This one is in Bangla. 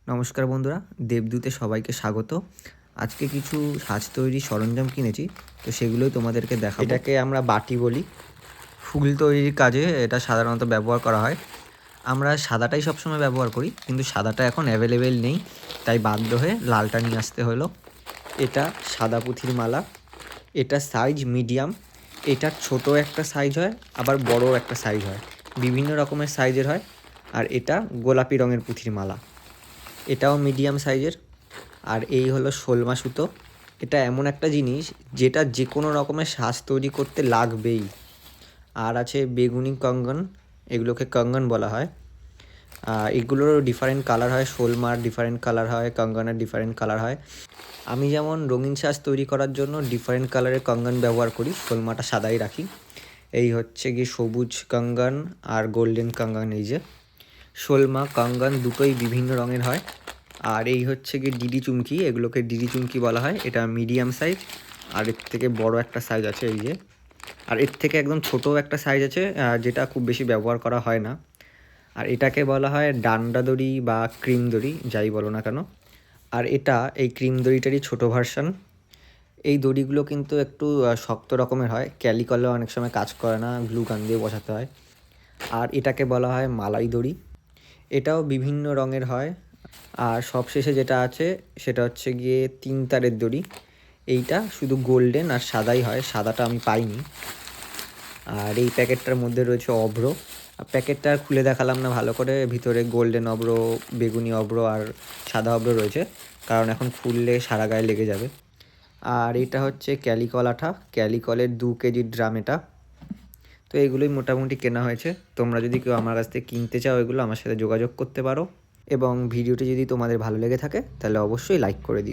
নমস্কার বন্ধুরা, দেবদূতে সবাইকে স্বাগত। আজকে কিছু সাজ তৈরির সরঞ্জাম কিনেছি, তো সেগুলোই তোমাদেরকে দেখাবো। এটাকে আমরা বাটি বলি। ফুল তৈরির কাজে এটা সাধারণত ব্যবহার করা হয়। আমরা সাদাটাই সবসময় ব্যবহার করি, কিন্তু সাদাটা এখন অ্যাভেলেবেল নেই, তাই বাধ্য হয়ে লালটা নিয়ে আসতে হলো। এটা সাদা পুঁথির মালা। এটা সাইজ মিডিয়াম। এটার ছোট একটা সাইজ হয়, আবার বড় একটা সাইজ হয়, বিভিন্ন রকমের সাইজের হয়। আর এটা গোলাপি রঙের পুঁথির মালা। এটাও মিডিয়াম সাইজের। আর এই হলো শোলমা সুতো। এটা এমন একটা জিনিস যেটা যে কোনো রকমের সাজ তৈরি করতে লাগবেই। আর আছে বেগুনি কঙ্গন, এগুলোকে কঙ্গন বলা হয়। এগুলোরও ডিফারেন্ট কালার হয়, শোলমার ডিফারেন্ট কালার হয়, কঙ্গনের ডিফারেন্ট কালার হয়। আমি যেমন রঙিন সাজ তৈরি করার জন্য ডিফারেন্ট কালারের কঙ্গন ব্যবহার করি, শোলমাটা সাদাই রাখি। এই হচ্ছে কি সবুজ কঙ্গন আর গোল্ডেন কঙ্গন। এই যে শোলমা কঙ্গন দুটোই বিভিন্ন রঙের হয়। আর এই হচ্ছে কি ডিডি চুমকি, এগুলোকে ডিডি চুমকি বলা হয়। এটা মিডিয়াম সাইজ, আর এর থেকে বড় একটা সাইজ আছে এই যে। আর এর থেকে একদম ছোট একটা সাইজ আছে, যেটা খুব বেশি ব্যবহার করা হয় না। আর এটাকে বলা হয় ডান্ডা দড়ি বা ক্রিম দড়ি, যাই বলো না কেন। আর এটা এই ক্রিম দড়িটারই ছোটো ভার্সান। এই দড়িগুলো কিন্তু একটু শক্ত রকমের হয়, ক্যালিকলে অনেক সময় কাজ করে না, গ্লু গান দিয়ে বসাতে হয়। আর এটাকে বলা হয় মালাই দড়ি। এটাও বিভিন্ন রঙের হয়। আর সবশেষে যেটা আছে সেটা হচ্ছে গিয়ে 3 তারের দড়ি। এইটা শুধু গোল্ডেন আর সাদাই হয়, সাদাটা আমি পাইনি। আর এই প্যাকেটটার মধ্যে রয়েছে অভ্র। প্যাকেটটা আর খুলে দেখালাম না ভালো করে, ভিতরে গোল্ডেন অভ্র, বেগুনি অভ্র আর সাদা অভ্র রয়েছে, কারণ এখন খুললে সারা গায়ে লেগে যাবে। আর এটা হচ্ছে ক্যালিকল আঠা, ক্যালিকলের 2 কেজির ড্রাম এটা। তো এগুলোই মোটামুটি কেনা হয়েছে। তোমরা যদি কেউ আমার কাছ থেকে কিনতে চাও এগুলো, আমার সাথে যোগাযোগ করতে পারো। এবং ভিডিওটি যদি তোমাদের ভালো লেগে থাকে তাহলে অবশ্যই লাইক করে দিও।